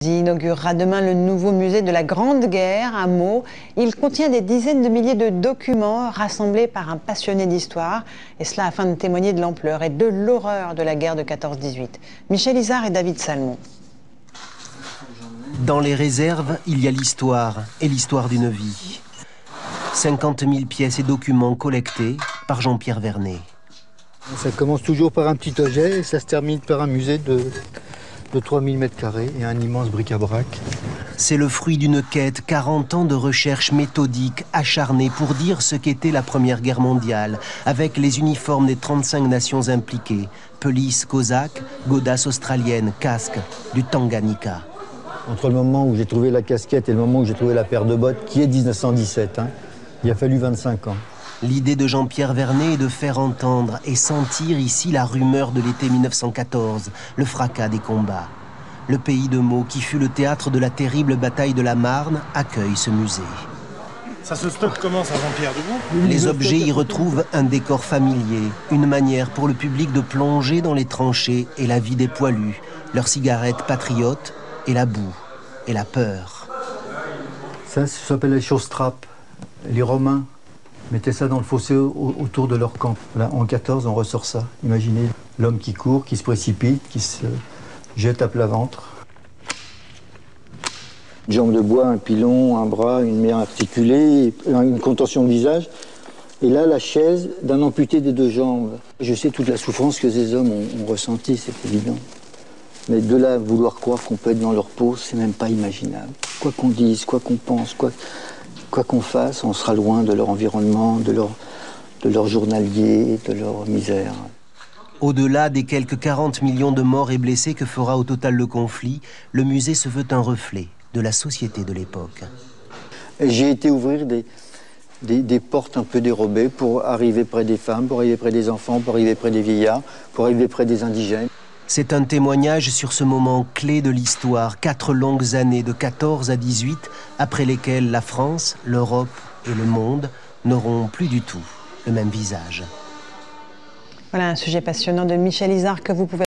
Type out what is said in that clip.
Il inaugurera demain le nouveau musée de la Grande Guerre à Meaux. Il contient des dizaines de milliers de documents rassemblés par un passionné d'histoire, et cela afin de témoigner de l'ampleur et de l'horreur de la guerre de 14-18. Michel Izard et David Salmon. Dans les réserves, il y a l'histoire, et l'histoire d'une vie. 50 000 pièces et documents collectés par Jean-Pierre Vernet. Ça commence toujours par un petit objet et ça se termine par un musée de 3000 m² et un immense bric-à-brac. C'est le fruit d'une quête, 40 ans de recherche méthodique, acharnée pour dire ce qu'était la Première Guerre mondiale, avec les uniformes des 35 nations impliquées, pelisses cosaques, godasses australiennes, casques du Tanganyika. Entre le moment où j'ai trouvé la casquette et le moment où j'ai trouvé la paire de bottes, qui est 1917, il a fallu 25 ans. L'idée de Jean-Pierre Vernet est de faire entendre et sentir ici la rumeur de l'été 1914, le fracas des combats. Le pays de Meaux, qui fut le théâtre de la terrible bataille de la Marne, accueille ce musée. Ça se stocke comment ça, Jean-Pierre, debout ? Les objets y retrouvent un décor familier, une manière pour le public de plonger dans les tranchées et la vie des poilus, leurs cigarettes patriotes et la boue et la peur. Ça s'appelle les chausses-trappes. Les Romains mettaient ça dans le fossé autour de leur camp. Là, en 14, on ressort ça. Imaginez l'homme qui court, qui se précipite, qui se jette à plat ventre. Une jambe de bois, un pilon, un bras, une main articulée, une contorsion de visage. Et là, la chaise d'un amputé des deux jambes. Je sais toute la souffrance que ces hommes ont ressentie, c'est évident. Mais de là à vouloir croire qu'on peut être dans leur peau, c'est même pas imaginable. Quoi qu'on dise, quoi qu'on pense, quoi qu'on fasse, on sera loin de leur environnement, de leur journalier, de leur misère. Au-delà des quelques 40 millions de morts et blessés que fera au total le conflit, le musée se veut un reflet de la société de l'époque. J'ai été ouvrir des portes un peu dérobées pour arriver près des femmes, pour arriver près des enfants, pour arriver près des vieillards, pour arriver près des indigènes. C'est un témoignage sur ce moment clé de l'histoire, 4 longues années de 14 à 18, après lesquelles la France, l'Europe et le monde n'auront plus du tout le même visage. Voilà un sujet passionnant de Michel Izard que vous pouvez